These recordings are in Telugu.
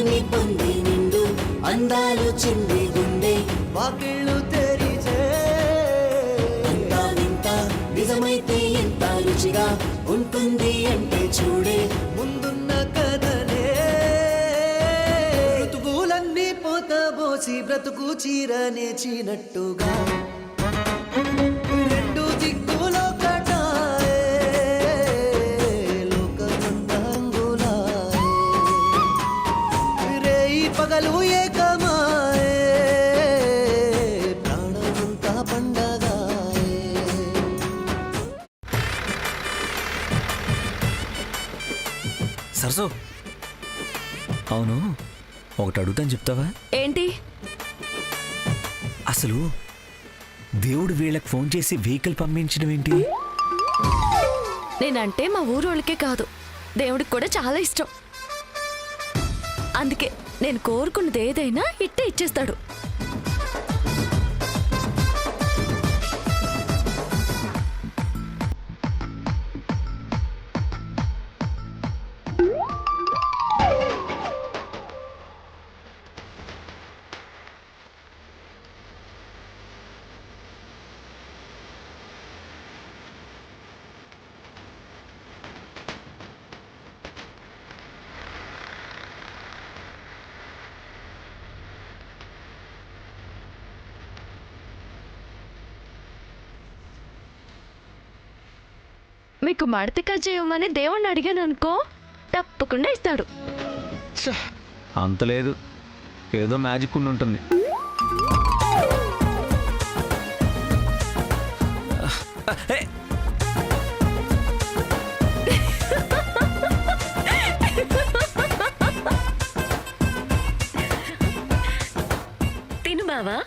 సుఖాన్ని పొంది నిండు అందాలు చింది గుండె వాకిళ్ళు తెరిచే అంతా వింత నిజమైతే ఎంత రుచిగా ఉంటుంది అంటే చూడే ముందున్న కథనే ఋతువులన్నీ పోతబోసి బ్రతుకు చీర నేచినట్టుగా రెండు దిక్కులో కటాయే లోకమందంగులాయే రేయి పగలు ఏకమాయే ప్రాణమంతా పండగాయే. సరసో అవును, ఒకటి అడుగుతాను చెప్తావా? ఏంటి? అసలు దేవుడు వీళ్ళకి ఫోన్ చేసి వెహికల్ పంపించడం ఏంటి? నేనంటే మా ఊరోళ్ళకే కాదు, దేవుడికి కూడా చాలా ఇష్టం. అందుకే నేను కోరుకున్నది ఏదైనా ఇట్టే ఇచ్చేస్తాడు. మీకు మడతికా చేయమని దేవుణ్ణి అడిగాను అనుకో, తప్పకుండా ఇస్తాడు. అంత లేదు, ఏదో మ్యాజిక్ ఉండి ఉంటుంది. తిను బావా.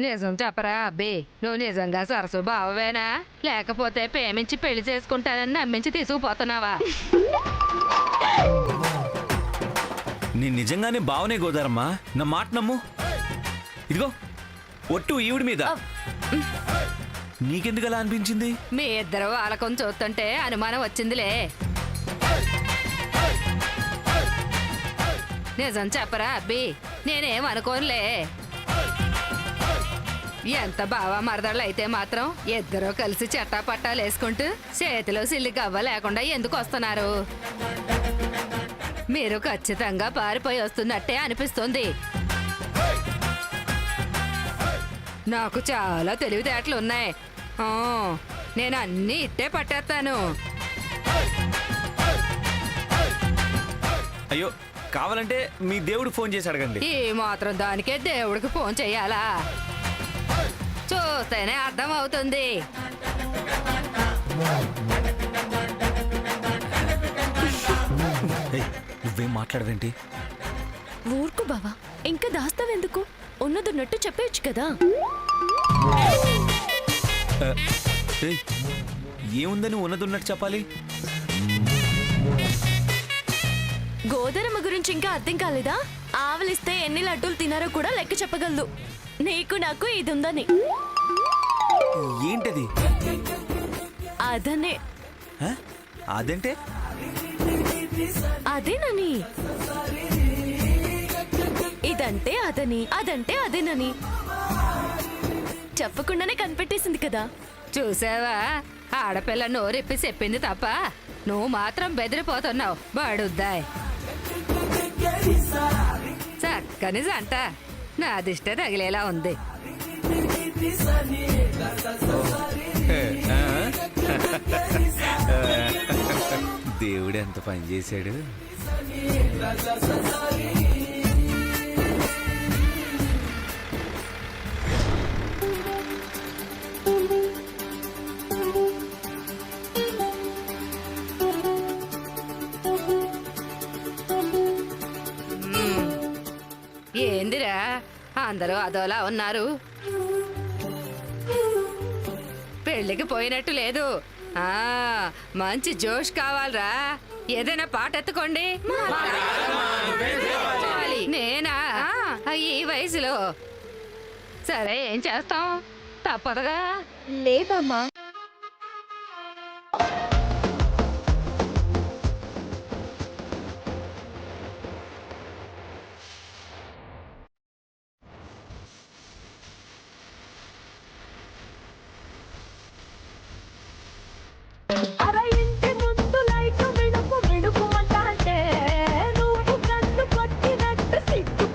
నిజం చెప్పరా అబ్బి, నువ్వు నిజంగా సరసు బావవేనా, లేకపోతే ప్రేమించి పెళ్లి చేసుకుంటానని నమ్మించి తీసుకుపోతున్నావా? నేను నిజంగానే బావనే గోదారమ్మా, నా మాట నమ్ము. ఇదిగో ఒట్టు ఈవిడి మీద. నీకెందుకు అలా అనిపించింది? మీ ఇద్దరు వాళ్ళకం చూస్తుంటే అనుమానం వచ్చిందిలే. నిజం చెప్పరా అబ్బి, నేనేం అనుకోనులే. ఎంత బావా మరదళ్ళు అయితే మాత్రం ఇద్దరూ కలిసి చెట్టా పట్టాలు వేసుకుంటూ చేతిలో సిల్లి గవ్వ లేకుండా ఎందుకు వస్తున్నారు? మీరు ఖచ్చితంగా పారిపోయి వస్తున్నట్టే అనిపిస్తుంది. నాకు చాలా తెలివితేటలు ఉన్నాయి. నేను అన్నీ ఇట్టే పట్టేస్తాను. అయ్యో, కావాలంటే మీ దేవుడు ఫోన్ చేసి అడగండి. ఈ మాత్రం దానికే దేవుడికి ఫోన్ చెయ్యాలా? చూస్తేనే అర్థం అవుతుంది. నువ్వేం మాట్లాడవేంటి? ఊరుకు బావా, ఇంకా దాస్తావెందుకు? ఉన్నదున్నట్టు చెప్పేయచ్చు కదా. ఏముందని ఉన్నదున్నట్టు చెప్పాలి? గోదరమ్మ గురించి ఇంకా అర్థం కాలేదా? ఆవలిస్తే ఎన్ని లడ్డూలు తినారో కూడా లెక్క చెప్పగలదు. నీకు నాకు ఇది ఉందని. ఏంటది? అదనే. అదంటే? అదేనని. ఇదంటే అదని, అదంటే అదేనని చెప్పకుండానే కనిపెట్టేసింది కదా. చూసావా, ఆడపిల్ల నోరెప్పి చెప్పింది తప్ప నువ్వు మాత్రం బెదిరిపోతున్నావు. బడుద్దాయ్ చక్కని జంట, నా దిష్ట తగిలేలా ఉంది. దేవుడు ఎంత పని చేశాడు. ఏందిరా అందరూ అదోలా ఉన్నారు. పెళ్ళికి పోయినట్టు లేదు. ఆ మంచి జోష్ కావాలరా. ఏదైనా పాట ఎత్తుకోండి. నేనా ఈ వయసులో? సరే ఏం చేస్తాం, తప్పదుగా. లేదమ్మా. ఇంటి ముందు లైట్ మిడుకు మిడుకుమంటే నువ్వు కన్ను కొట్టినట్టు సిగ్గు.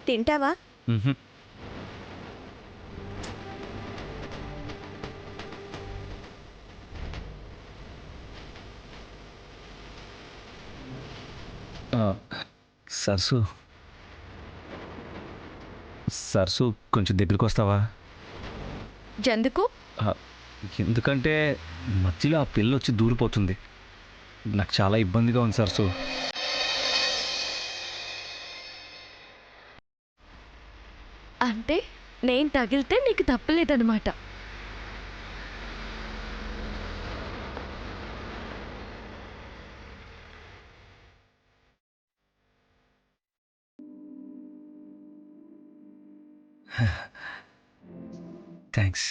తింటావా? మ్హూ. సరసు సరసు కొంచెం దగ్గరికి వస్తావా? ఎందుకు? ఎందుకంటే మధ్యలో ఆ పిల్ల వచ్చి దూరిపోతుంది. నాకు చాలా ఇబ్బందిగా ఉంది సరసు. అంటే నేను తగిలితే నీకు తప్పలేదన్నమాట. థ్యాంక్స్.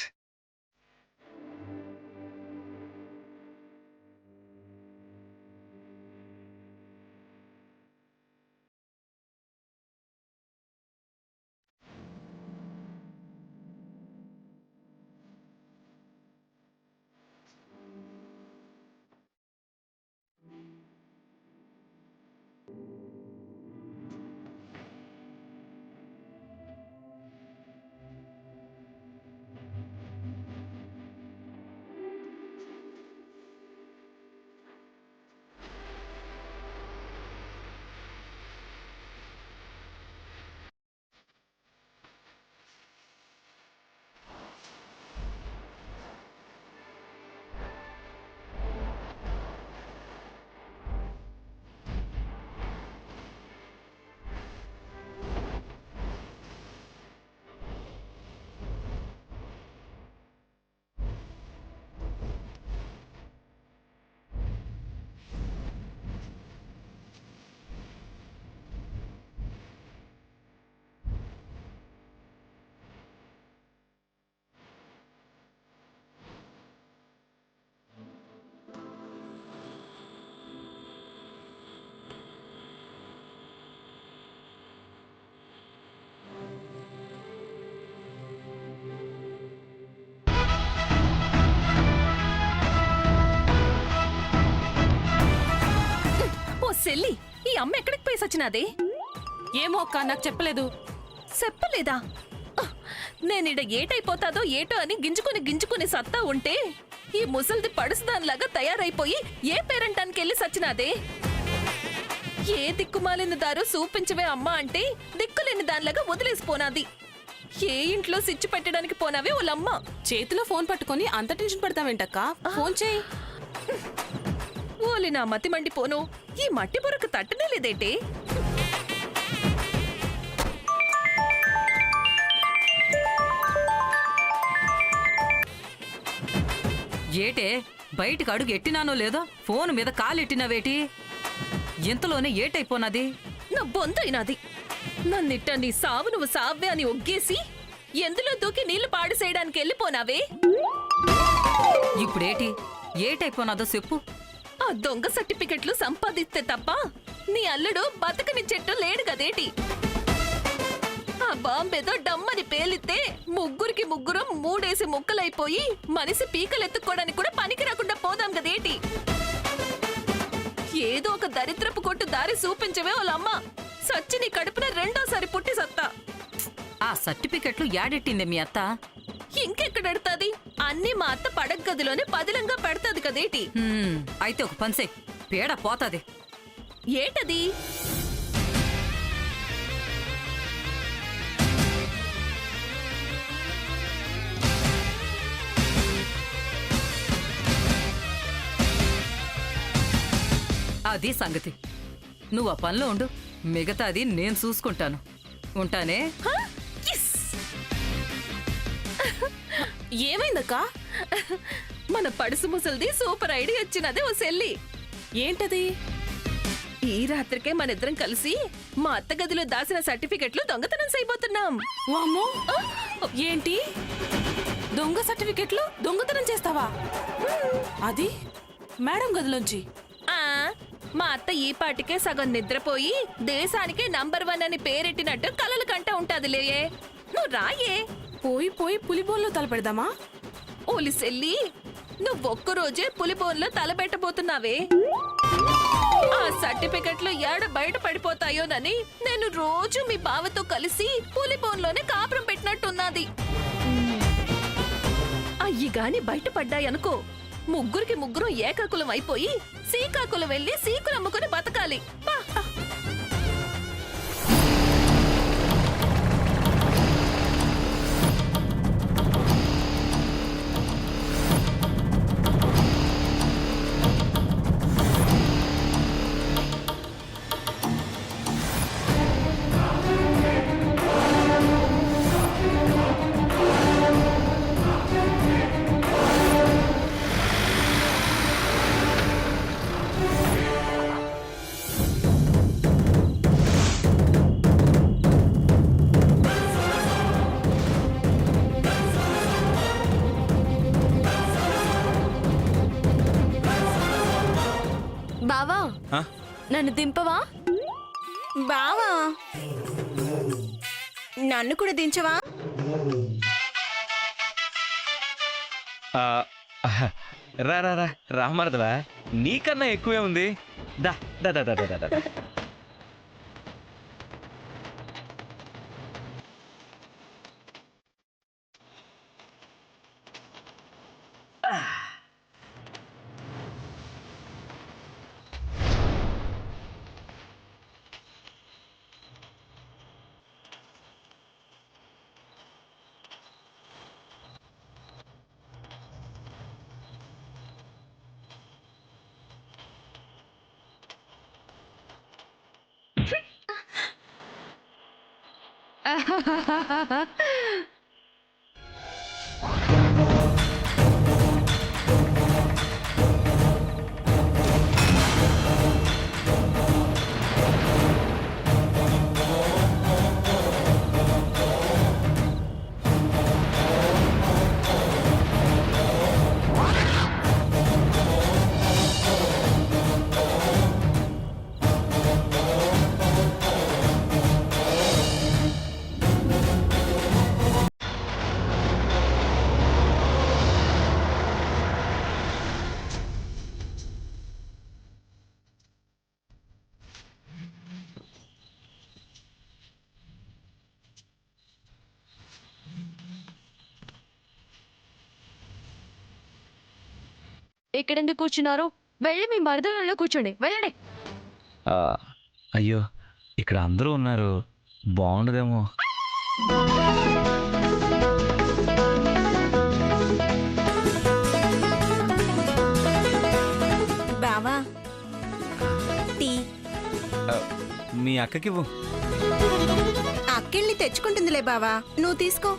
సెల్లి, ఈ అమ్మ ఎక్కడికి పోయి సచ్చినాదే? ఏమో అక్క, నాకు చెప్పలేదు. చెప్పలేదా? నేనిడ ఏటైపోతాదో ఏటో అని గింజుకుని సత్తా ఉంటే ఈ ముసల్ది పడుసుదానిలాగా తయారైపోయి ఏ పేరంటానికి వెళ్ళి సచ్చినాదే? ఏ దిక్కుమాలిన దారు చూపించవే అమ్మా అంటే దిక్కులేని దానిలాగా వదిలేసిపోనాది. ఏ ఇంట్లో సిచ్చు పెట్టడానికి పోనావే వాళ్ళమ్మ. చేతిలో ఫోన్ పట్టుకొని అంత టెన్షన్ పడతావేంటక్క? ఫోన్ చేయి. ఓలి నా మతి మండిపోను, ఈ మట్టి బొరకు తట్టనే లేదేటే? ఏటే బయటికి అడుగు ఎట్టినానో లేదో ఫోన్ మీద కాలెట్టినవేటి? ఇంతలోనే ఏటైపోనాది? నా బొంతైనాది. నన్నిట్ట నీ సావు నువ్వు సావ్వే అని ఒగ్గేసి ఎందులో దూకి నీళ్లు పాడుసేయడానికి వెళ్ళిపోనావే? ఇప్పుడేటి ఏటైపోనాదో చెప్పు. ఆ దొంగ సర్టిఫికెట్లు సంపాదిస్తే తప్ప నీ అల్లుడు బతకని చెట్టు లేడు కదేటి. ఆ బాంబేదో డమ్మని పేలితే ముగ్గురికి ముగ్గురు మూడేసి ముక్కలైపోయి మనిషి పీకలెత్తుకోవడానికి కూడా పనికి రాకుండా పోదాం కదేటి. ఏదో ఒక దరిద్రపు కొట్టు దారి చూపించవే వాళ్ళమ్మ. సచ్చి నీ కడుపున రెండోసారి పుట్టి సత్తా. ఆ సర్టిఫికెట్లు యాడెట్టిందే మీ అత్త? ఇంకెక్కడెడతాది? అన్ని మా అత్త పడక గదిలోనే పదిలంగా పెడతాది కదేటి. అయితే ఒక పనిసే, పేడ పోతాది. ఏటది? అది సంగతి. నువ్వు ఆ పనిలో ఉండు, మిగతాది నేను చూసుకుంటాను. ఉంటానే. హ? Yes! ఏమైందక్కా? మన పడుసు ముసల్ది సూపర్ ఐడియా వచ్చినదే ఓ సెల్లి. ఏంటది? ఈ రాత్రికే మన ఇద్దరం కలిసి మా అత్త గదిలో దాచిన సర్టిఫికెట్లు దొంగతనం చేయబోతున్నాం. వామ్మో! ఏంటి దొంగ సర్టిఫికెట్లు దొంగతనం చేస్తావా? అది మేడం గదిలోంచి? ఆ మా అత్త ఈ పాటికే సగం నిద్రపోయి దేశానికే నంబర్ 1 అని పేరెట్టినట్టు కలలు కంట ఉంటాదిలే. నువ్వు రాయే. పోయి పోయి పులిబోన్లో తలపెడదామా? ఓలి సెల్లి, నువ్వొక్కరోజే పులిబోన్లో తలబెట్టబోతున్నావే. ఆ సర్టిఫికెట్లు ఏడ బయట పడిపోతాయోనని నేను రోజు మీ బావతో కలిసి పులిబోన్లోనే కాపురం పెట్టినట్టున్నది. అయ్యి గాని బయటపడ్డాయనుకో, ముగ్గురికి ముగ్గురు ఏకాకులం అయిపోయి సీకాకులం వెళ్ళి సీకులు అమ్ముకుని బతకాలి. పా. బావా, ఆ? నన్ను దింపవా? బావా, నన్ను కూడా దించవా? రా రా రా రామరదవా, నీకన్నా ఎక్కువే ఉంది. దా దా దా దా దా దా దా. ఇక్కడెందుకు కూర్చున్నారు? వెళ్ళి మీ మరదలలో కూర్చోండి, వెళ్ళండి. అయ్యో, ఇక్కడ అందరూ ఉన్నారు, బాగుండదేమో. బావా, టీ. మీ అక్కకివ్వు. అక్కెళ్ళి తెచ్చుకుంటుందిలే బావా, నువ్వు తీసుకో.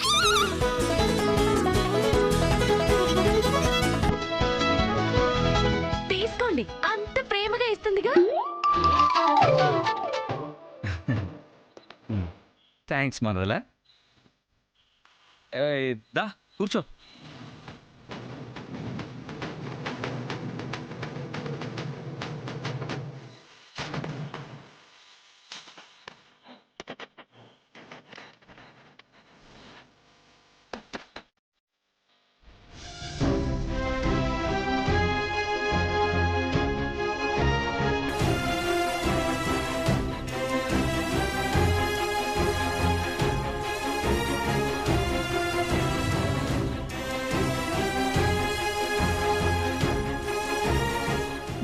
తీసుకోండి, అంత ప్రేమగా ఇస్తుందిగా. థ్యాంక్స్ మరదలా. దా కూర్చో.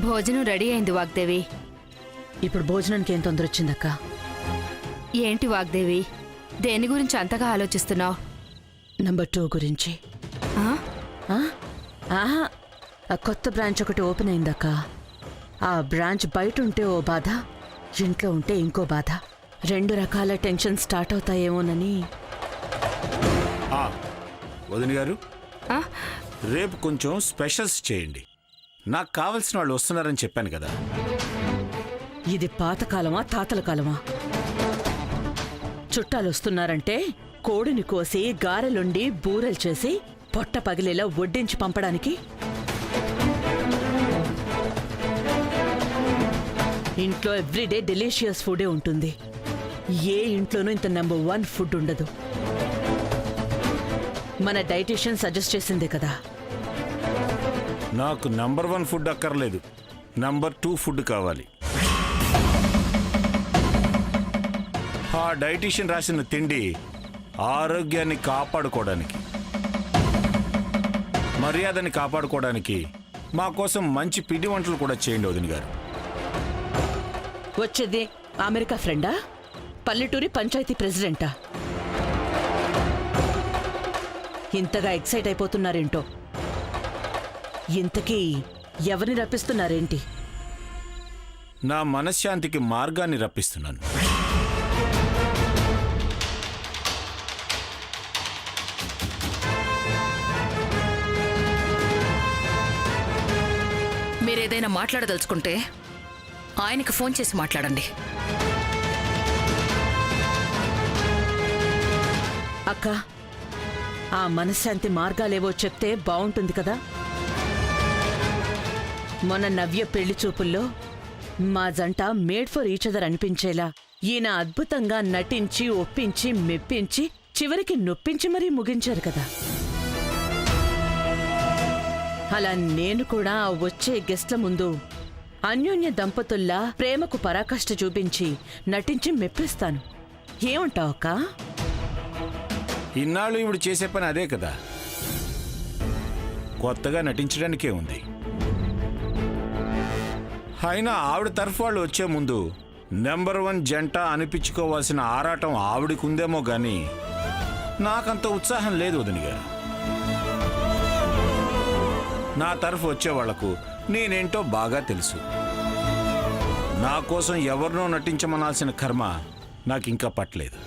భోజనం రెడీ అయింది వాగ్దేవి. ఇప్పుడు భోజనానికి ఏం తొందర వచ్చిందక్క? ఏంటి వాగ్దేవి, దేని గురించి అంతగా ఆలోచిస్తున్నావు? నంబర్ 2 గురించి. ఆహా, ఆ కొత్త బ్రాంచ్ ఒకటి ఓపెన్ అయిందక్క. ఆ బ్రాంచ్ బయట ఉంటే ఓ బాధ, ఇంట్లో ఉంటే ఇంకో బాధ. 2 రకాల టెన్షన్ స్టార్ట్ అవుతాయేమోనని. వదిన గారు, రేపు కొంచెం స్పెషల్స్ చేయండి. నాకు కావలసిన వాళ్ళు వస్తున్నారని చెప్పాను కదా. ఇది పాతకాలమా తాతల కాలమా? చుట్టాలు వస్తున్నారంటే కోడిని కోసి గారెలుండి బూరెలు చేసి పొట్ట పగిలేలా వడ్డించి పంపడానికి? ఇంట్లో ఎవ్రీడే డెలిషియస్ ఫుడే ఉంటుంది. ఏ ఇంట్లోనూ ఇంత నెంబర్ 1 ఫుడ్ ఉండదు. మన డైటీషియన్ సజెస్ట్ చేసిందే కదా. నాకు నంబర్ 1 ఫుడ్ అక్కర్లేదు, నంబర్ 2 ఫుడ్ కావాలి. ఆ డైటీషియన్ రాసిన తిండి ఆరోగ్యాన్ని కాపాడుకోవడానికి, మర్యాదని కాపాడుకోవడానికి మా కోసం మంచి పిండి వంటలు కూడా చేయండి వదిన గారు. వచ్చేది అమెరికా ఫ్రెండా, పల్లెటూరి పంచాయతీ ప్రెసిడెంటా? ఇంతగా ఎక్సైట్ అయిపోతున్నారేంటో. ఇంతకీ ఎవరిని రప్పిస్తున్నారేంటి? నా మనశ్శాంతికి మార్గాన్ని రప్పిస్తున్నాను. మీరేదైనా మాట్లాడదలుచుకుంటే ఆయనకి ఫోన్ చేసి మాట్లాడండి. అక్క, ఆ మనశ్శాంతి మార్గాలేవో చెప్తే బావుంటుంది కదా. మొన్న నవ్య పెళ్లి చూపుల్లో మా జంట మేడ్ ఫర్ ఈచ్ అదర్ అనిపించేలా ఈయన అద్భుతంగా నటించి ఒప్పించి మెప్పించి చివరికి నొప్పించి మరీ ముగించారు కదా. అలా నేను కూడా వచ్చే గెస్ట్ల ముందు అన్యోన్య దంపతుల్లా ప్రేమకు పరాకాష్ఠ చూపించి నటించి మెప్పిస్తాను. ఏమంటావు అక్క? ఇన్నాళ్ళు ఇప్పుడు చేసే పని అదే కదా, కొత్తగా నటించడానికే ఉంది. అయినా ఆవిడ తరఫు వాళ్ళు వచ్చే ముందు నెంబర్ 1 జంట అనిపించుకోవాల్సిన ఆరాటం ఆవిడకుందేమో గాని నాకంత ఉత్సాహం లేదు వదిన గారు. నా తరఫు వచ్చే వాళ్లకు నేనేంటో బాగా తెలుసు. నా కోసం ఎవరినో నటించమనాల్సిన కర్మ నాకింకా పట్టలేదు.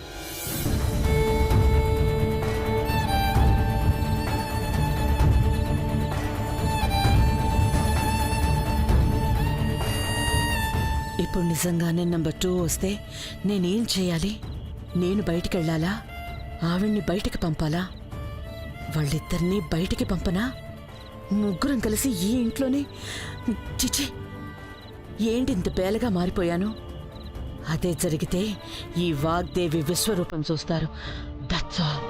ఇప్పుడు నిజంగానే నెంబర్ 2 వస్తే నేనేం చేయాలి? నేను బయటికెళ్ళాలా? ఆవిడ్ని బయటికి పంపాలా? వాళ్ళిద్దరినీ బయటికి పంపనా? ముగ్గురం కలిసి ఈ ఇంట్లోనే? చిచి, ఏంటి ఇంత బేలగా మారిపోయాను? అదే జరిగితే ఈ వాగ్దేవి విశ్వరూపం చూస్తారు. That's all.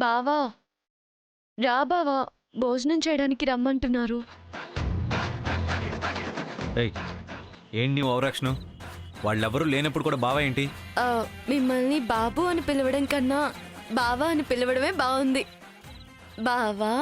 బావా, రా బావా, భోజనం చేయడానికి రమ్మంటున్నారు. ఏంటి నీ ఓవరాక్షను? వాళ్ళెవరూ లేనప్పుడు కూడా బావా ఏంటి? మిమ్మల్ని బాబు అని పిలవడం కన్నా బావా అని పిలవడమే బాగుంది. బావా